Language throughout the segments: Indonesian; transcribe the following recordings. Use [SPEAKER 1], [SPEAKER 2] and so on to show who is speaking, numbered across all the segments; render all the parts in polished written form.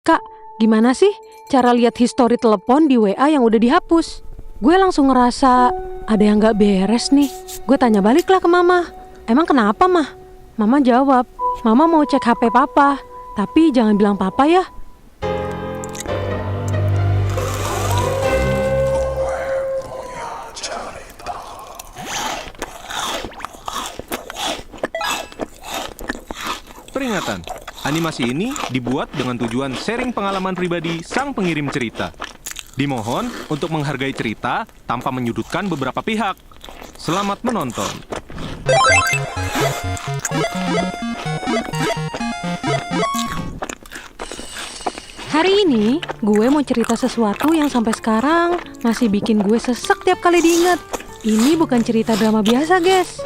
[SPEAKER 1] Kak, gimana sih cara lihat histori telepon di WA yang udah dihapus? Gue langsung ngerasa ada yang gak beres nih. Gue tanya baliklah ke Mama. Emang kenapa, Mah? Mama jawab, Mama mau cek HP Papa. Tapi jangan bilang Papa ya.
[SPEAKER 2] Peringatan, animasi ini dibuat dengan tujuan sharing pengalaman pribadi sang pengirim cerita. Dimohon untuk menghargai cerita tanpa menyudutkan beberapa pihak. Selamat menonton.
[SPEAKER 1] Hari ini gue mau cerita sesuatu yang sampai sekarang masih bikin gue sesek tiap kali diingat. Ini bukan cerita drama biasa, guys.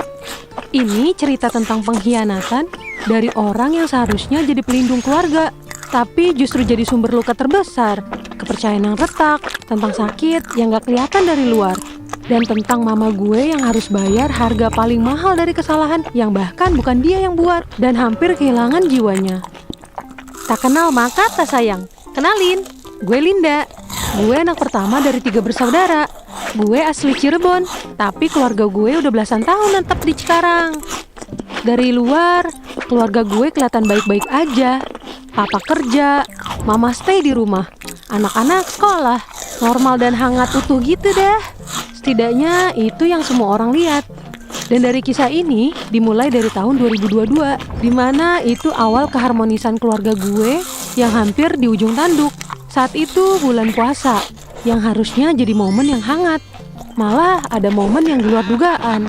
[SPEAKER 1] Ini cerita tentang pengkhianatan dari orang yang seharusnya jadi pelindung keluarga, tapi justru jadi sumber luka terbesar. Kepercayaan yang retak, tentang sakit yang gak kelihatan dari luar, dan tentang mama gue yang harus bayar harga paling mahal dari kesalahan yang bahkan bukan dia yang buat, dan hampir kehilangan jiwanya. Tak kenal maka tak sayang. Kenalin, gue Linda. Gue anak pertama dari 3 bersaudara. Gue asli Cirebon, tapi keluarga gue udah belasan tahun netep di Cikarang. Dari luar, keluarga gue kelihatan baik-baik aja. Papa kerja, mama stay di rumah, anak-anak sekolah, normal dan hangat utuh gitu dah. Setidaknya itu yang semua orang lihat. Dan dari kisah ini dimulai dari tahun 2022, di mana itu awal keharmonisan keluarga gue yang hampir di ujung tanduk. Saat itu bulan puasa, yang harusnya jadi momen yang hangat, malah ada momen yang di luar dugaan.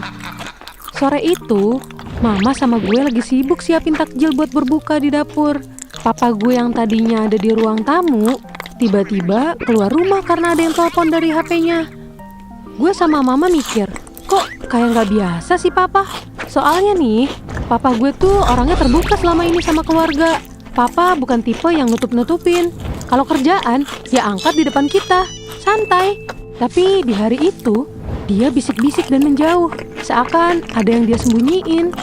[SPEAKER 1] Sore itu, Mama sama gue lagi sibuk siapin takjil buat berbuka di dapur. Papa gue yang tadinya ada di ruang tamu, tiba-tiba keluar rumah karena ada yang telepon dari HP-nya. Gue sama Mama mikir, kok kayak gak biasa sih Papa? Soalnya nih, Papa gue tuh orangnya terbuka selama ini sama keluarga. Papa bukan tipe yang nutup-nutupin. Kalau kerjaan, ya angkat di depan kita, santai. Tapi di hari itu, dia bisik-bisik dan menjauh, seakan ada yang dia sembunyiin.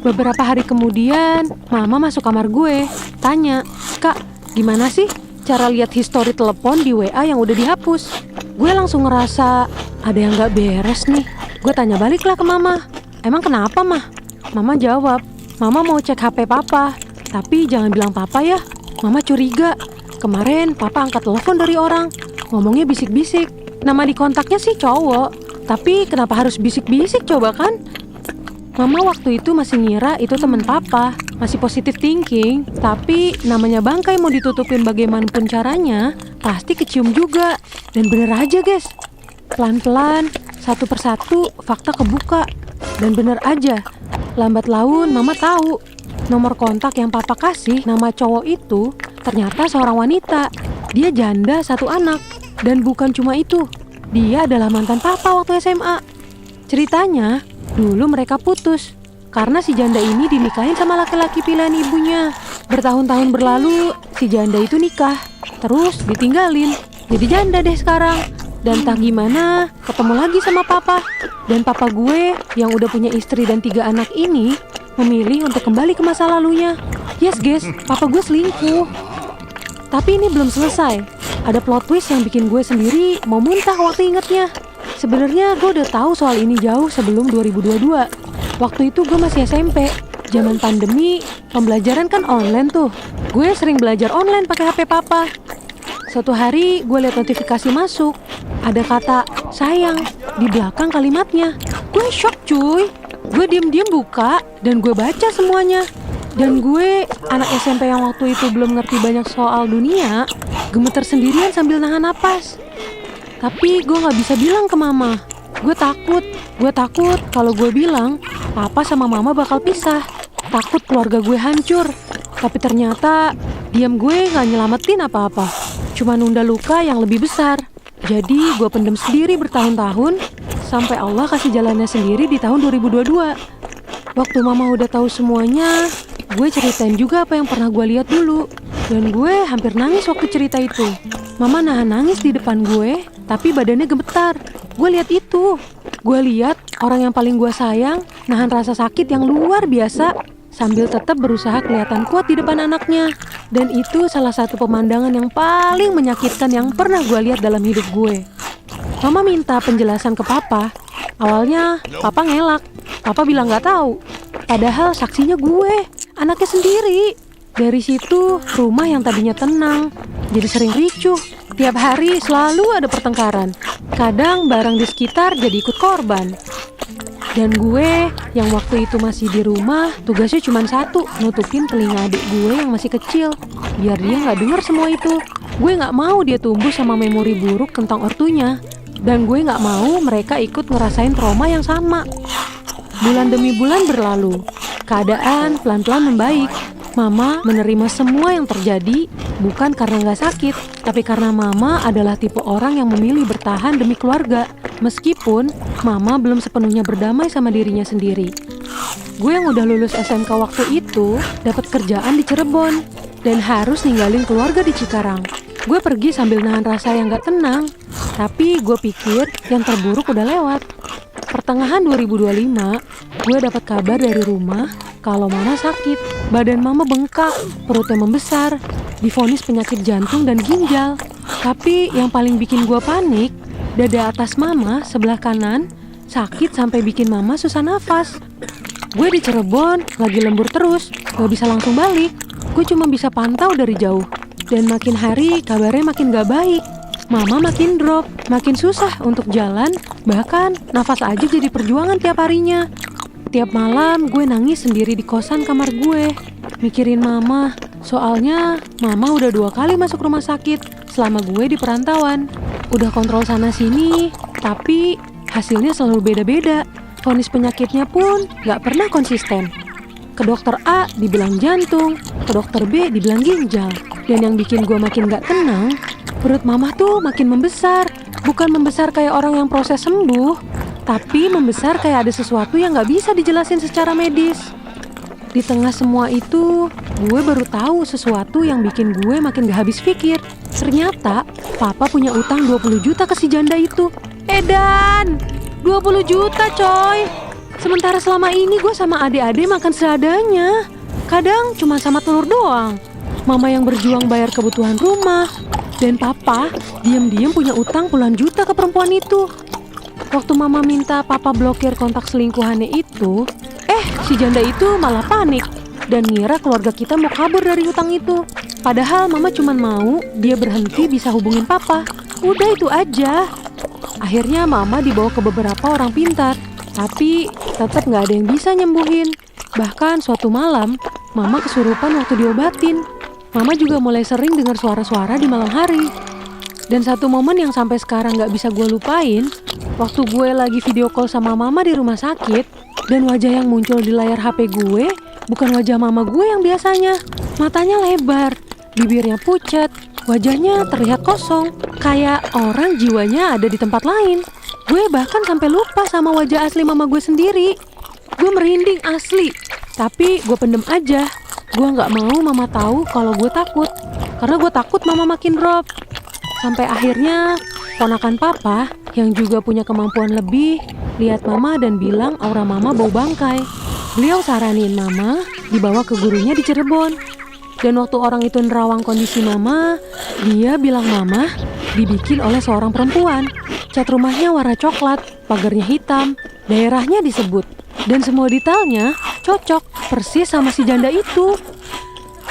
[SPEAKER 1] Beberapa hari kemudian, Mama masuk kamar gue, tanya, Kak, gimana sih cara lihat histori telepon di WA yang udah dihapus? Gue langsung ngerasa ada yang gak beres nih. Gue tanya baliklah ke Mama, emang kenapa, Mah? Mama jawab, Mama mau cek HP Papa, tapi jangan bilang Papa ya. Mama curiga, kemarin Papa angkat telepon dari orang, ngomongnya bisik-bisik. Nama di kontaknya sih cowok, tapi kenapa harus bisik-bisik coba kan? Mama waktu itu masih ngira itu teman Papa, masih positive thinking, tapi namanya bangkai mau ditutupin bagaimanapun caranya, pasti kecium juga. Dan bener aja guys, pelan-pelan, satu persatu fakta kebuka. Dan bener aja, lambat laun Mama tahu, nomor kontak yang Papa kasih nama cowok itu ternyata seorang wanita. Dia janda 1 anak. Dan bukan cuma itu, dia adalah mantan Papa waktu SMA. Ceritanya, dulu mereka putus karena si janda ini dinikahin sama laki-laki pilihan ibunya. Bertahun-tahun berlalu, si janda itu nikah, terus ditinggalin. Jadi janda deh sekarang. Dan tak gimana, ketemu lagi sama Papa. Dan Papa gue yang udah punya istri dan 3 anak ini memilih untuk kembali ke masa lalunya. Yes guys, Papa gue selingkuh. Tapi ini belum selesai. Ada plot twist yang bikin gue sendiri mau muntah waktu ingetnya. Sebenarnya gue udah tahu soal ini jauh sebelum 2022. Waktu itu gue masih SMP. Zaman pandemi, pembelajaran kan online tuh. Gue sering belajar online pakai HP Papa. Suatu hari gue lihat notifikasi masuk. Ada kata sayang di belakang kalimatnya. Gue shock cuy. Gue diam-diam buka dan gue baca semuanya. Dan gue, anak SMP yang waktu itu belum ngerti banyak soal dunia, gemeter sendirian sambil nahan napas. Tapi gue gak bisa bilang ke Mama. Gue takut kalau gue bilang, Papa sama Mama bakal pisah. Takut keluarga gue hancur. Tapi ternyata, diam gue gak nyelamatin apa-apa. Cuma nunda luka yang lebih besar. Jadi gue pendem sendiri bertahun-tahun, sampai Allah kasih jalannya sendiri di tahun 2022. Waktu Mama udah tahu semuanya, gue ceritain juga apa yang pernah gue lihat dulu. Dan gue hampir nangis waktu cerita itu. Mama nahan nangis di depan gue, tapi badannya gemetar. Gue lihat itu. Gue lihat orang yang paling gue sayang nahan rasa sakit yang luar biasa sambil tetap berusaha kelihatan kuat di depan anaknya. Dan itu salah satu pemandangan yang paling menyakitkan yang pernah gue lihat dalam hidup gue. Mama minta penjelasan ke papa. Awalnya papa ngelak. Papa bilang gak tahu. Padahal saksinya gue, anaknya sendiri. Dari situ rumah yang tadinya tenang jadi sering ricuh. Tiap hari selalu ada pertengkaran. Kadang barang di sekitar jadi ikut korban. Dan gue yang waktu itu masih di rumah, tugasnya cuma satu, nutupin telinga adik gue yang masih kecil, biar dia gak denger semua itu. Gue gak mau dia tumbuh sama memori buruk tentang ortunya. Dan gue gak mau mereka ikut ngerasain trauma yang sama. Bulan demi bulan berlalu, keadaan pelan-pelan membaik. Mama menerima semua yang terjadi, bukan karena gak sakit, tapi karena Mama adalah tipe orang yang memilih bertahan demi keluarga. Meskipun Mama belum sepenuhnya berdamai sama dirinya sendiri. Gue yang udah lulus SMK waktu itu dapat kerjaan di Cirebon dan harus ninggalin keluarga di Cikarang. Gue pergi sambil nahan rasa yang gak tenang, tapi gue pikir yang terburuk udah lewat. Pertengahan 2025, gue dapat kabar dari rumah kalau Mama sakit. Badan Mama bengkak, perutnya membesar, divonis penyakit jantung dan ginjal. Tapi yang paling bikin gue panik, dada atas Mama sebelah kanan sakit sampai bikin Mama susah nafas. Gue di Cirebon lagi lembur terus, gak bisa langsung balik. Gue cuma bisa pantau dari jauh. Dan makin hari kabarnya makin gak baik. Mama makin drop, makin susah untuk jalan, bahkan nafas aja jadi perjuangan tiap harinya. Tiap malam gue nangis sendiri di kosan kamar gue, mikirin Mama. Soalnya Mama udah 2 kali masuk rumah sakit selama gue di perantauan. Udah kontrol sana sini, tapi hasilnya selalu beda-beda. Vonis penyakitnya pun gak pernah konsisten. Ke dokter A dibilang jantung, ke dokter B dibilang ginjal. Dan yang bikin gue makin gak tenang, perut Mama tuh makin membesar. Bukan membesar kayak orang yang proses sembuh, tapi membesar kayak ada sesuatu yang gak bisa dijelasin secara medis. Di tengah semua itu, gue baru tahu sesuatu yang bikin gue makin gak habis pikir. Ternyata, Papa punya utang 20 juta ke si janda itu. Edan! 20 juta coy! Sementara selama ini gue sama adik-adik makan seadanya. Kadang cuma sama telur doang. Mama yang berjuang bayar kebutuhan rumah. Dan Papa diam-diam punya utang puluhan juta ke perempuan itu. Waktu Mama minta Papa blokir kontak selingkuhannya itu, si janda itu malah panik dan ngira keluarga kita mau kabur dari hutang itu. Padahal Mama cuma mau dia berhenti bisa hubungin Papa. Udah itu aja. Akhirnya Mama dibawa ke beberapa orang pintar, tapi tetap nggak ada yang bisa nyembuhin. Bahkan suatu malam, Mama kesurupan waktu diobatin. Mama juga mulai sering dengar suara-suara di malam hari. Dan satu momen yang sampai sekarang nggak bisa gue lupain, waktu gue lagi video call sama Mama di rumah sakit, dan wajah yang muncul di layar HP gue bukan wajah Mama gue yang biasanya. Matanya lebar, bibirnya pucat, wajahnya terlihat kosong, kayak orang jiwanya ada di tempat lain. Gue bahkan sampai lupa sama wajah asli Mama gue sendiri. Gue merinding asli, tapi gue pendem aja. Gue gak mau Mama tahu kalau gue takut, karena gue takut Mama makin drop. Sampai akhirnya ponakan Papa yang juga punya kemampuan lebih lihat Mama dan bilang aura Mama bau bangkai. Beliau saranin Mama dibawa ke gurunya di Cirebon. Dan waktu orang itu nerawang kondisi Mama, dia bilang Mama dibikin oleh seorang perempuan. Cat rumahnya warna coklat, pagarnya hitam, daerahnya disebut. Dan semua detailnya cocok persis sama si janda itu.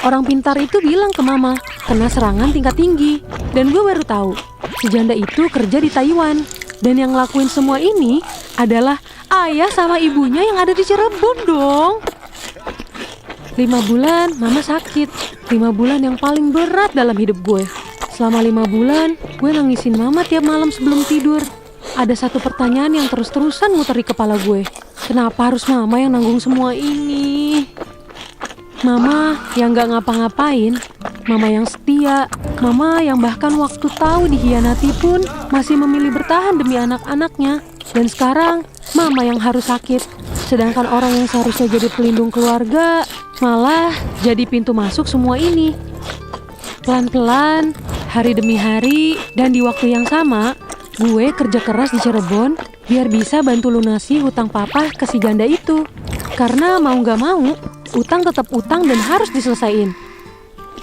[SPEAKER 1] Orang pintar itu bilang ke Mama kena serangan tingkat tinggi. Dan gue baru tahu si janda itu kerja di Taiwan. Dan yang ngelakuin semua ini adalah ayah sama ibunya yang ada di Cirebon dong. 5 bulan Mama sakit. 5 bulan yang paling berat dalam hidup gue. Selama 5 bulan gue nangisin Mama tiap malam sebelum tidur. Ada satu pertanyaan yang terus-terusan muter di kepala gue. Kenapa harus Mama yang nanggung semua ini? Mama yang gak ngapa-ngapain, Mama yang setia, Mama yang bahkan waktu tahu dikhianati pun masih memilih bertahan demi anak-anaknya. Dan sekarang Mama yang harus sakit. Sedangkan orang yang seharusnya jadi pelindung keluarga malah jadi pintu masuk semua ini. Pelan-pelan, hari demi hari, dan di waktu yang sama, gue kerja keras di Cirebon biar bisa bantu lunasi hutang Papa ke si janda itu. Karena mau gak mau, utang tetap utang dan harus diselesaiin.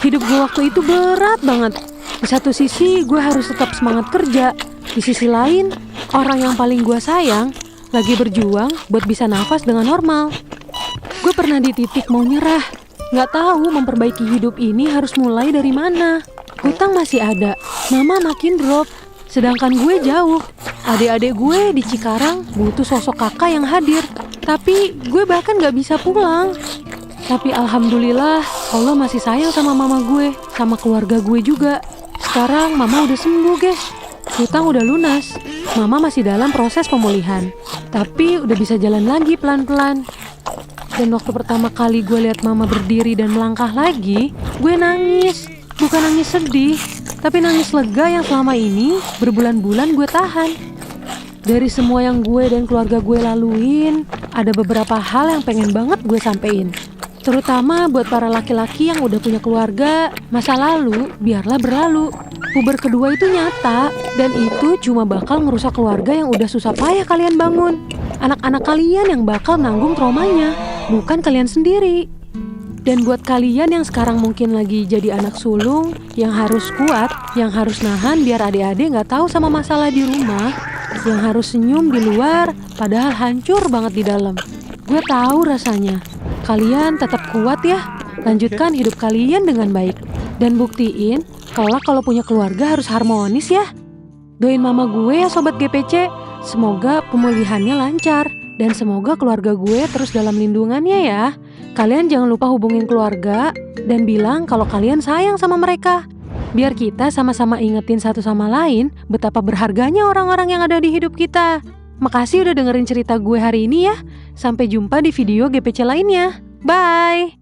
[SPEAKER 1] Hidup gue waktu itu berat banget. Di satu sisi gue harus tetap semangat kerja. Di sisi lain, orang yang paling gue sayang lagi berjuang buat bisa nafas dengan normal. Gue pernah di titik mau nyerah. Nggak tahu memperbaiki hidup ini harus mulai dari mana. Hutang masih ada, mama makin drop. Sedangkan gue jauh. Adik-adik gue di Cikarang butuh sosok kakak yang hadir. Tapi gue bahkan gak bisa pulang. Tapi alhamdulillah Allah masih sayang sama mama gue, sama keluarga gue juga. Sekarang mama udah sembuh guys. Hutang udah lunas. Mama masih dalam proses pemulihan. Tapi udah bisa jalan lagi pelan-pelan. Dan waktu pertama kali gue lihat mama berdiri dan melangkah lagi, gue nangis. Bukan nangis sedih, tapi nangis lega yang selama ini berbulan-bulan gue tahan. Dari semua yang gue dan keluarga gue laluin, ada beberapa hal yang pengen banget gue sampein. Terutama buat para laki-laki yang udah punya keluarga, masa lalu biarlah berlalu. Puber kedua itu nyata, dan itu cuma bakal ngerusak keluarga yang udah susah payah kalian bangun. Anak-anak kalian yang bakal nanggung traumanya, bukan kalian sendiri. Dan buat kalian yang sekarang mungkin lagi jadi anak sulung, yang harus kuat, yang harus nahan biar adik-adik gak tahu sama masalah di rumah, yang harus senyum di luar, padahal hancur banget di dalam. Gue tahu rasanya. Kalian tetap kuat ya, lanjutkan hidup kalian dengan baik. Dan buktiin, kalau punya keluarga harus harmonis ya. Doain mama gue ya Sobat GPC, semoga pemulihannya lancar. Dan semoga keluarga gue terus dalam lindungannya ya. Kalian jangan lupa hubungin keluarga dan bilang kalau kalian sayang sama mereka. Biar kita sama-sama ingetin satu sama lain betapa berharganya orang-orang yang ada di hidup kita. Makasih udah dengerin cerita gue hari ini ya. Sampai jumpa di video GPC lainnya. Bye!